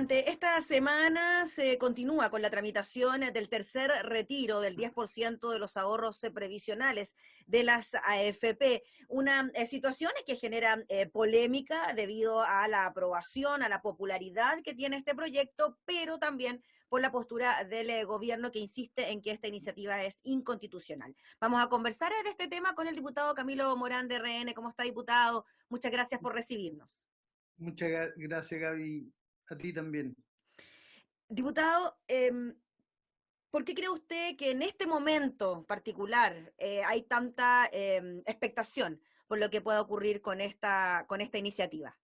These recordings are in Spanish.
Durante esta semana se continúa con la tramitación del tercer retiro del 10% de los ahorros previsionales de las AFP, una situación que genera polémica debido a la aprobación, a la popularidad que tiene este proyecto, pero también por la postura del gobierno que insiste en que esta iniciativa es inconstitucional. Vamos a conversar de este tema con el diputado Camilo Morán de RN. ¿Cómo está, diputado? Muchas gracias por recibirnos. Muchas gracias, Gaby, a ti también. Diputado, ¿por qué cree usted que en este momento particular hay tanta expectación por lo que pueda ocurrir con esta iniciativa?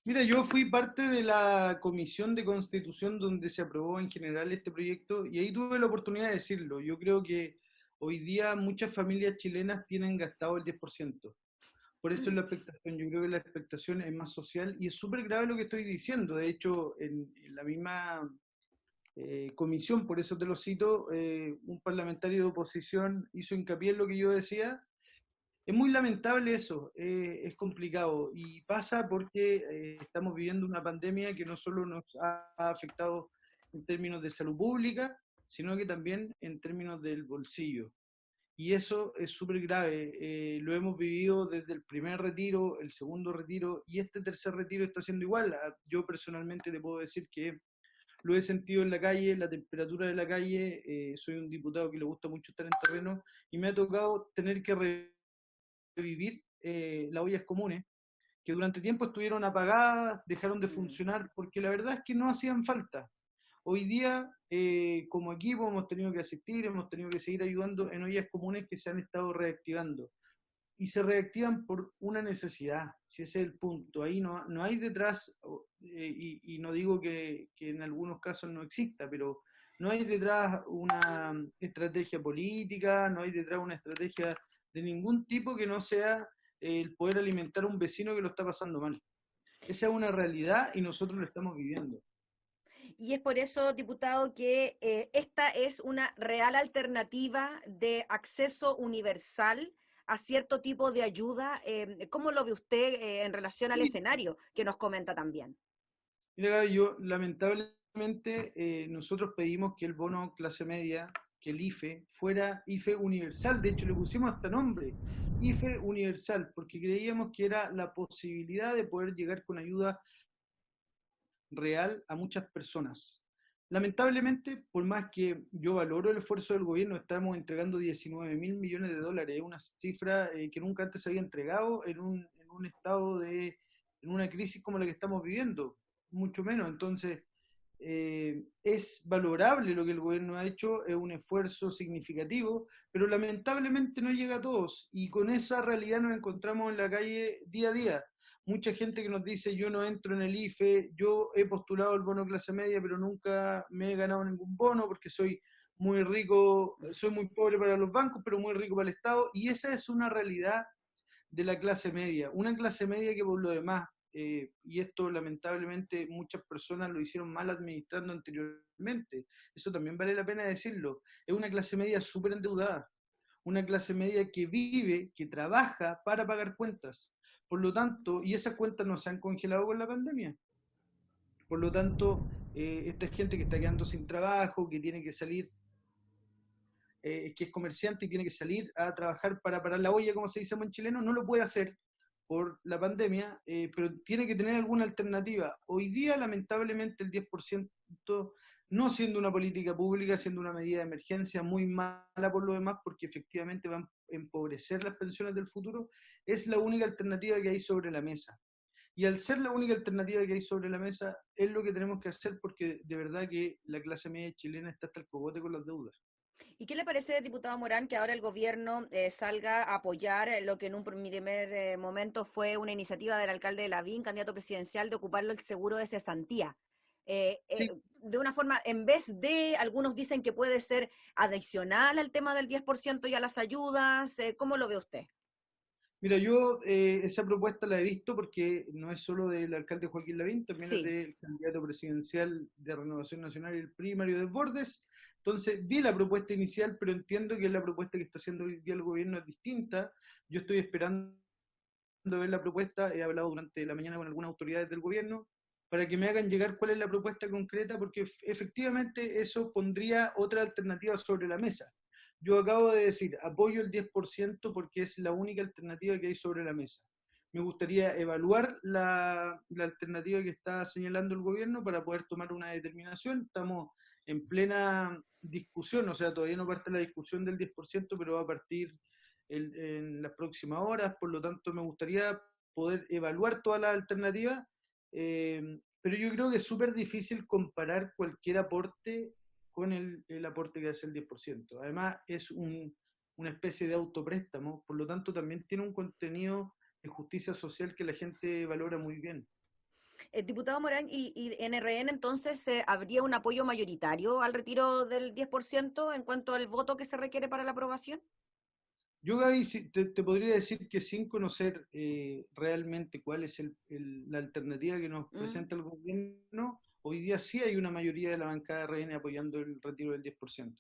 Mira, yo fui parte de la Comisión de Constitución donde se aprobó en general este proyecto y ahí tuve la oportunidad de decirlo. Yo creo que hoy día muchas familias chilenas tienen gastado el 10%. Por eso es la expectación. Yo creo que la expectación es más social y es súper grave lo que estoy diciendo. De hecho, en la misma comisión, por eso te lo cito, un parlamentario de oposición hizo hincapié en lo que yo decía. Es muy lamentable eso, complicado y pasa porque estamos viviendo una pandemia que no solo nos ha afectado en términos de salud pública, sino que también en términos del bolsillo. Y eso es súper grave. Lo hemos vivido desde el primer retiro, el segundo retiro y este tercer retiro está siendo igual. Yo personalmente te puedo decir que lo he sentido en la calle, la temperatura de la calle. Soy un diputado que le gusta mucho estar en terreno y me ha tocado tener que revivir las ollas comunes, que durante tiempo estuvieron apagadas, dejaron de Mm. funcionar, porque la verdad es que no hacían falta. Hoy día, como equipo, hemos tenido que asistir, hemos tenido que seguir ayudando en ollas comunes que se han estado reactivando. Y se reactivan por una necesidad, si ese es el punto. Ahí no hay detrás, y no digo que en algunos casos no exista, pero no hay detrás una estrategia política, no hay detrás una estrategia de ningún tipo que no sea el poder alimentar a un vecino que lo está pasando mal. Esa es una realidad y nosotros lo estamos viviendo. Y es por eso, diputado, que esta es una real alternativa de acceso universal a cierto tipo de ayuda. ¿Cómo lo ve usted en relación al Sí. escenario que nos comenta también? Mira, Gaby, yo lamentablemente nosotros pedimos que el bono clase media, que el IFE, fuera IFE universal. De hecho, le pusimos hasta nombre, IFE universal, porque creíamos que era la posibilidad de poder llegar con ayuda real a muchas personas. Lamentablemente, por más que yo valoro el esfuerzo del gobierno, estamos entregando 19 mil millones de dólares, una cifra que nunca antes se había entregado en un estado de, en una crisis como la que estamos viviendo, mucho menos. Entonces, es valorable lo que el gobierno ha hecho, es un esfuerzo significativo, pero lamentablemente no llega a todos y con esa realidad nos encontramos en la calle día a día. Mucha gente que nos dice yo no entro en el IFE, yo he postulado el bono clase media, pero nunca me he ganado ningún bono porque soy muy rico, soy muy pobre para los bancos, pero muy rico para el Estado, y esa es una realidad de la clase media, una clase media que por lo demás, y esto lamentablemente muchas personas lo hicieron mal administrando anteriormente, eso también vale la pena decirlo, es una clase media súper endeudada, una clase media que vive, que trabaja para pagar cuentas. Por lo tanto, y esas cuentas no se han congelado con la pandemia. Por lo tanto, esta gente que está quedando sin trabajo, que tiene que salir, que es comerciante y tiene que salir a trabajar para parar la olla, como se dice en chileno, no lo puede hacer por la pandemia, pero tiene que tener alguna alternativa. Hoy día, lamentablemente, el 10%, no siendo una política pública, siendo una medida de emergencia muy mala por lo demás, porque efectivamente va a empobrecer las pensiones del futuro, es la única alternativa que hay sobre la mesa. Y al ser la única alternativa que hay sobre la mesa, es lo que tenemos que hacer porque de verdad que la clase media chilena está hasta el cogote con las deudas. ¿Y qué le parece, diputado Morán, que ahora el gobierno salga a apoyar lo que en un primer momento fue una iniciativa del alcalde de Lavín, candidato presidencial, de ocuparlo el seguro de cesantía? Sí, De una forma, en vez de, algunos dicen que puede ser adicional al tema del 10% y a las ayudas, ¿cómo lo ve usted? mira, yo esa propuesta la he visto porque no es solo del alcalde Joaquín Lavín, también es Sí. del candidato presidencial de Renovación Nacional, el primario de Bordes. Entonces, vi la propuesta inicial, pero entiendo que la propuesta que está haciendo hoy día el gobierno es distinta. Yo estoy esperando ver la propuesta, he hablado durante la mañana con algunas autoridades del gobierno para que me hagan llegar cuál es la propuesta concreta, porque efectivamente eso pondría otra alternativa sobre la mesa. Yo acabo de decir, apoyo el 10% porque es la única alternativa que hay sobre la mesa. Me gustaría evaluar la alternativa que está señalando el gobierno para poder tomar una determinación. Estamos en plena discusión, o sea, todavía no parte la discusión del 10%, pero va a partir en las próximas horas, por lo tanto me gustaría poder evaluar todas las alternativas, pero yo creo que es súper difícil comparar cualquier aporte con el aporte que hace el 10%. Además, es una especie de autopréstamo, por lo tanto también tiene un contenido de justicia social que la gente valora muy bien. Diputado Morán, y en RN entonces habría un apoyo mayoritario al retiro del 10% en cuanto al voto que se requiere para la aprobación? Yo, Gaby, te podría decir que sin conocer realmente cuál es la alternativa que nos presenta el gobierno, hoy día sí hay una mayoría de la bancada de RN apoyando el retiro del 10%.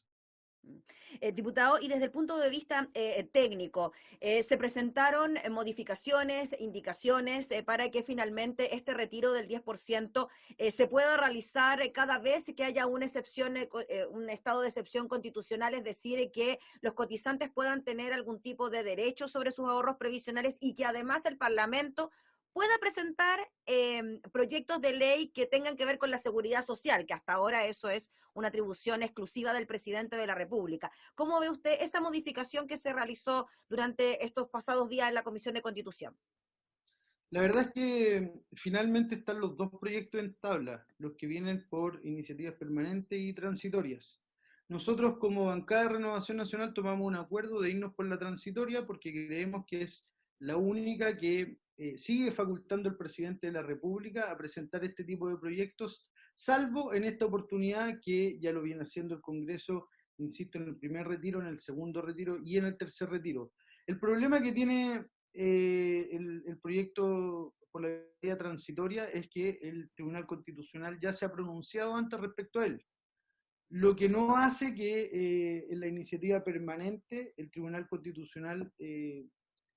Diputado, y desde el punto de vista técnico, se presentaron modificaciones, indicaciones para que finalmente este retiro del 10% se pueda realizar cada vez que haya una excepción, un estado de excepción constitucional, es decir, que los cotizantes puedan tener algún tipo de derecho sobre sus ahorros previsionales y que además el Parlamento pueda presentar proyectos de ley que tengan que ver con la seguridad social, que hasta ahora eso es una atribución exclusiva del presidente de la República. ¿Cómo ve usted esa modificación que se realizó durante estos pasados días en la Comisión de Constitución? La verdad es que finalmente están los dos proyectos en tabla, los que vienen por iniciativas permanentes y transitorias. Nosotros como bancada de Renovación Nacional tomamos un acuerdo de irnos por la transitoria porque creemos que es la única que sigue facultando al presidente de la República a presentar este tipo de proyectos, salvo en esta oportunidad que ya lo viene haciendo el Congreso, insisto, en el primer retiro, en el segundo retiro y en el tercer retiro. El problema que tiene el proyecto por la vía transitoria es que el Tribunal Constitucional ya se ha pronunciado antes respecto a él. Lo que no hace que en la iniciativa permanente el Tribunal Constitucional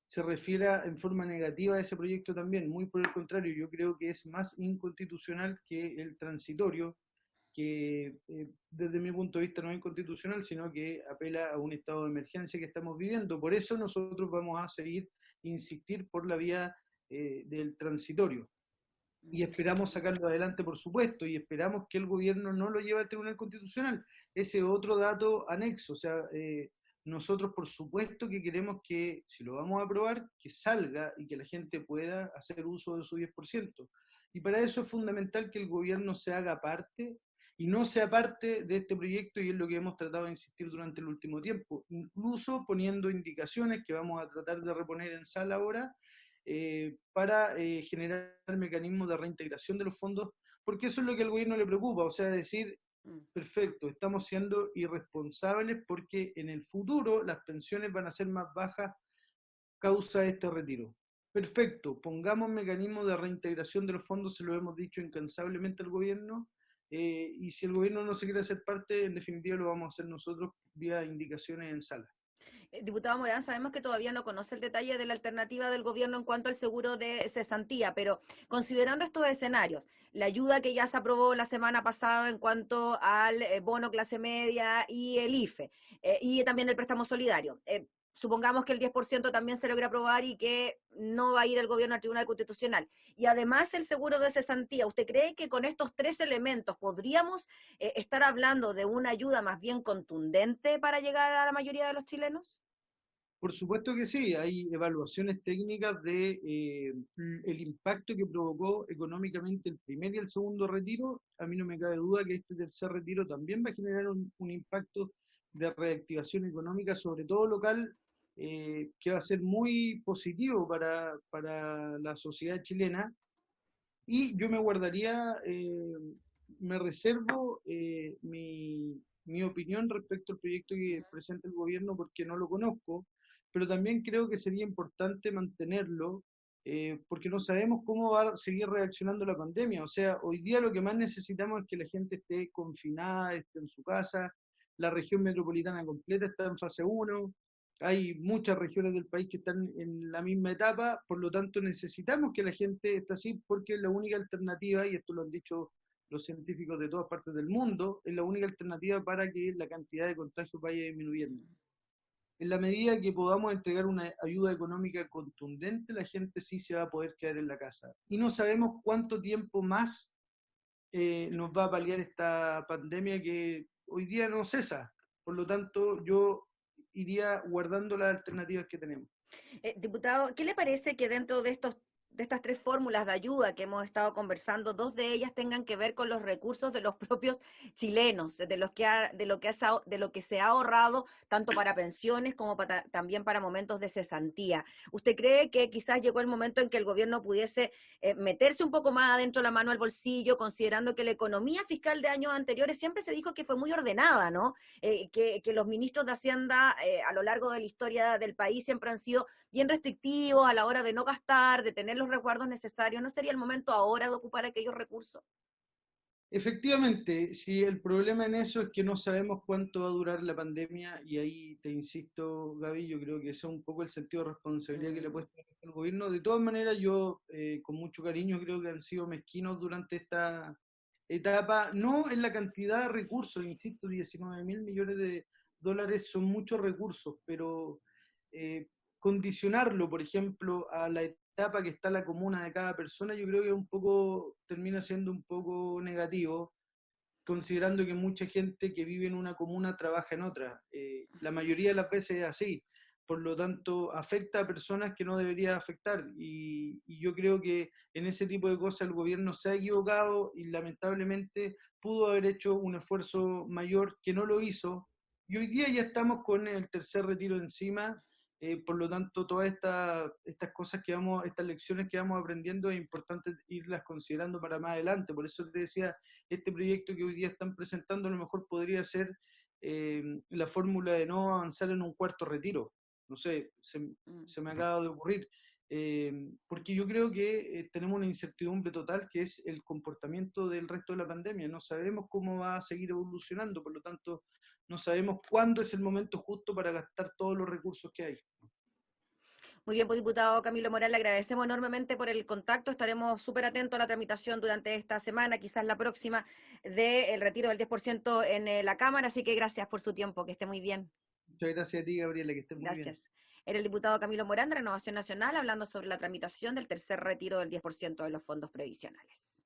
se refiera en forma negativa a ese proyecto también. Muy por el contrario, yo creo que es más inconstitucional que el transitorio, que desde mi punto de vista no es inconstitucional, sino que apela a un estado de emergencia que estamos viviendo. Por eso nosotros vamos a seguir insistir por la vía del transitorio. Y esperamos sacarlo adelante, por supuesto, y esperamos que el gobierno no lo lleve al Tribunal Constitucional. Ese otro dato anexo, o sea, nosotros por supuesto que queremos que, si lo vamos a aprobar, que salga y que la gente pueda hacer uso de su 10%. Y para eso es fundamental que el gobierno se haga parte y no sea parte de este proyecto, y es lo que hemos tratado de insistir durante el último tiempo, incluso poniendo indicaciones que vamos a tratar de reponer en sala ahora, para generar mecanismos de reintegración de los fondos, porque eso es lo que al gobierno le preocupa, o sea, decir, perfecto, estamos siendo irresponsables porque en el futuro las pensiones van a ser más bajas causa de este retiro. Perfecto, pongamos mecanismos de reintegración de los fondos, se lo hemos dicho incansablemente al gobierno, y si el gobierno no se quiere hacer parte, en definitiva lo vamos a hacer nosotros vía indicaciones en sala. Diputado Morán, sabemos que todavía no conoce el detalle de la alternativa del gobierno en cuanto al seguro de cesantía, pero considerando estos escenarios, la ayuda que ya se aprobó la semana pasada en cuanto al bono clase media y el IFE, y también el préstamo solidario, supongamos que el 10% también se logra aprobar y que no va a ir el gobierno al Tribunal Constitucional. Y además el seguro de cesantía, ¿usted cree que con estos tres elementos podríamos estar hablando de una ayuda más bien contundente para llegar a la mayoría de los chilenos? Por supuesto que sí, hay evaluaciones técnicas de el impacto que provocó económicamente el primer y el segundo retiro. A mí no me cabe duda que este tercer retiro también va a generar un impacto de reactivación económica, sobre todo local, que va a ser muy positivo para la sociedad chilena. Y yo me guardaría, me reservo mi opinión respecto al proyecto que presenta el gobierno porque no lo conozco, pero también creo que sería importante mantenerlo, porque no sabemos cómo va a seguir reaccionando la pandemia. O sea, hoy día lo que más necesitamos es que la gente esté confinada, esté en su casa, la región metropolitana completa está en fase 1, hay muchas regiones del país que están en la misma etapa, por lo tanto necesitamos que la gente esté así porque es la única alternativa, y esto lo han dicho los científicos de todas partes del mundo, es la única alternativa para que la cantidad de contagios vaya disminuyendo. En la medida que podamos entregar una ayuda económica contundente, la gente sí se va a poder quedar en la casa. Y no sabemos cuánto tiempo más nos va a paliar esta pandemia que hoy día no cesa. Por lo tanto, yo iría guardando las alternativas que tenemos. Diputado, ¿qué le parece que dentro de estas tres fórmulas de ayuda que hemos estado conversando, dos de ellas tengan que ver con los recursos de los propios chilenos, de lo que se ha ahorrado tanto para pensiones como también para momentos de cesantía? ¿Usted cree que quizás llegó el momento en que el gobierno pudiese meterse un poco más adentro la mano al bolsillo, considerando que la economía fiscal de años anteriores siempre se dijo que fue muy ordenada, ¿no? Que los ministros de Hacienda a lo largo de la historia del país siempre han sido bien restrictivos a la hora de no gastar, de tener los resguardos necesarios? ¿No sería el momento ahora de ocupar aquellos recursos? Efectivamente, si el problema en eso es que no sabemos cuánto va a durar la pandemia, y ahí te insisto, Gaby, yo creo que ese es un poco el sentido de responsabilidad que le ha puesto el gobierno. De todas maneras, yo con mucho cariño creo que han sido mezquinos durante esta etapa, no en la cantidad de recursos, insisto, 19.000 millones de dólares son muchos recursos, pero eh, condicionarlo, por ejemplo, a la etapa que está la comuna de cada persona, yo creo que un poco termina siendo un poco negativo, considerando que mucha gente que vive en una comuna trabaja en otra. La mayoría de las veces es así. Por lo tanto, afecta a personas que no debería afectar. Y yo creo que en ese tipo de cosas el gobierno se ha equivocado y lamentablemente pudo haber hecho un esfuerzo mayor que no lo hizo. Y hoy día ya estamos con el tercer retiro encima. Por lo tanto, todas estas cosas que vamos, estas lecciones que vamos aprendiendo, es importante irlas considerando para más adelante. Por eso te decía, este proyecto que hoy día están presentando a lo mejor podría ser la fórmula de no avanzar en un cuarto retiro. No sé, se me acaba de ocurrir. Porque yo creo que tenemos una incertidumbre total que es el comportamiento del resto de la pandemia. No sabemos cómo va a seguir evolucionando, por lo tanto, no sabemos cuándo es el momento justo para gastar todos los recursos que hay. Muy bien, pues diputado Camilo Morán, le agradecemos enormemente por el contacto. Estaremos súper atentos a la tramitación durante esta semana, quizás la próxima, del retiro del 10% en la Cámara. Así que gracias por su tiempo, que esté muy bien. Muchas gracias a ti, Gabriela, que estés muy bien. Gracias. Era el diputado Camilo Morán de Renovación Nacional hablando sobre la tramitación del tercer retiro del 10% de los fondos previsionales.